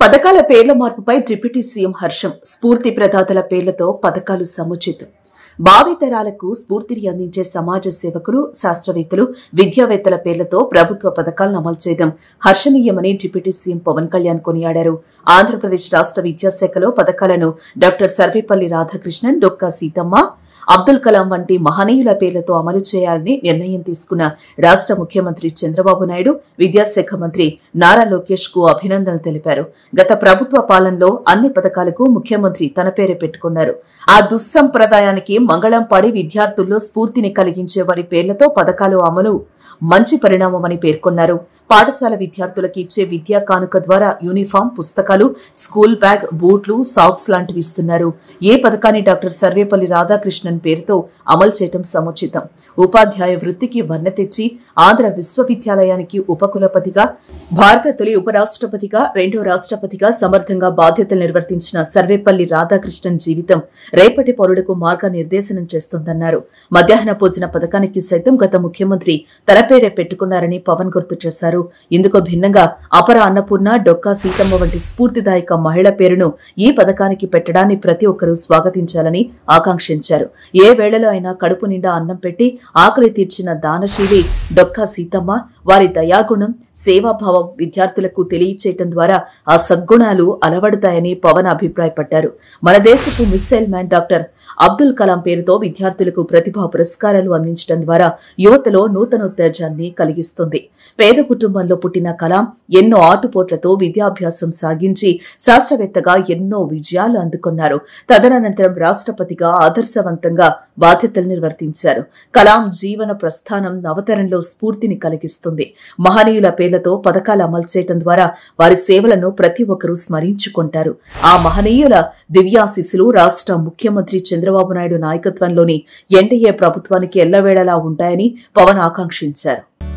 పథకాల పేర్ల మార్పుపై డిప్యూటీ సీఎం హర్షం. స్ఫూర్తి ప్రదాతల పేర్లతో పథకాలు సముచితం. భావితరాలకు స్ఫూర్తిని అందించే సమాజ సేవకులు, శాస్త్రవేత్తలు, విద్యావేత్తల పేర్లతో ప్రభుత్వ పథకాలను అమలు చేయడం హర్షణీయమని డిప్యూటీ సీఎం పవన్ కళ్యాణ్ కొనియాడారు. ఆంధ్రప్రదేశ్ రాష్ట్ర విద్యాశాఖలో పథకాలను డాక్టర్ సర్వేపల్లి రాధాకృష్ణన్, డొక్కా సీతమ్మ, అబ్దుల్ కలాం వంటి మహనీయుల పేర్లతో అమలు చేయాలని నిర్ణయం తీసుకున్న రాష్ట్ర ముఖ్యమంత్రి చంద్రబాబు నాయుడు విద్యాశాఖ మంత్రి నారా లోకేష్ కు అభినందనలు తెలిపారు. గత ప్రభుత్వ పాలనలో అన్ని పథకాలకు ముఖ్యమంత్రి తన పేరే పెట్టుకున్నారు. ఆ దుస్సంప్రదాయానికి మంగళం పడి విద్యార్థుల్లో స్ఫూర్తిని కలిగించే వారి పేర్లతో పథకాలు అమలు మంచి పరిణామమని పేర్కొన్నారు. పాఠశాల విద్యార్థులకు ఇచ్చే విద్యా కానుక ద్వారా యూనిఫామ్, పుస్తకాలు, స్కూల్ బ్యాగ్, బూట్లు, సాక్స్ లాంటివి ఇస్తున్నారు. ఏ పథకాన్ని డాక్టర్ సర్వేపల్లి రాధాకృష్ణన్ పేరుతో అమలు చేయడం సముచితం. ఉపాధ్యాయ వృత్తికి వన్నె తెచ్చి ఆంధ్ర విశ్వవిద్యాలయానికి ఉపకులపతిగా, భారత తొలి ఉపరాష్ట్రపతిగా, రెండో రాష్ట్రపతిగా సమర్థంగా బాధ్యతలు నిర్వర్తించిన సర్వేపల్లి రాధాకృష్ణన్ జీవితం రేపటి పౌరులకు మార్గనిర్దేశనం చేస్తోందన్నారు. మధ్యాహ్న భోజన పథకానికి సైతం గత ముఖ్యమంత్రి తన పేరే పెట్టుకున్నారని పవన్ గుర్తు చేశారు. ఇందుకు భిన్నంగా అపర అన్నపూర్ణ, డొక్కా సీతమ్మ వంటి స్ఫూర్తిదాయక మహిళ పేరును ఈ పథకానికి పెట్టడాన్ని ప్రతి ఒక్కరూ స్వాగతించాలని ఆకాంక్షించారు. ఏ వేళలో అయినా కడుపు నిండా అన్నం పెట్టి ఆకలి తీర్చిన దానశీలి డొక్కా సీతమ్మ, వారి దయాగుణం, సేవాభావం విద్యార్థులకు తెలియచేయటం ద్వారా ఆ సద్గుణాలు అలవడతాయని పవన్ అభిప్రాయపడ్డారు. మన దేశపు missile man doctor Abdul Kalam పేరుతో విద్యార్థులకు ప్రతిభా పురస్కారాలు అందించడం ద్వారా యువతలో నూతనోత్తేజాన్ని కలిగిస్తుంది. పేద కుటుంబంలో పుట్టిన కలాం ఎన్నో ఆటుపోట్లతో విద్యాభ్యాసం సాగించి శాస్త్రవేత్తగా ఎన్నో విజయాలు అందుకున్నారు. తదనంతరం రాష్ట్రపతిగా ఆదర్శవంతంగా బాధ్యతలు నిర్వర్తించారు. కలాం జీవన ప్రస్థానం నవతరంలో స్ఫూర్తిని కలిగిస్తుంది. మహనీయుల పేర్లతో పథకాలు అమలు చేయడం ద్వారా వారి సేవలను ప్రతి ఒక్కరూ స్మరించుకుంటారు. ఆ మహనీయుల దివ్యాశీస్సులు రాష్ట్ర ముఖ్యమంత్రి చంద్రబాబు నాయుడు నాయకత్వంలోని ఎన్డీఏ ప్రభుత్వానికి ఎల్లవేళలా ఉంటాయని పవన్ ఆకాంక్షించారు.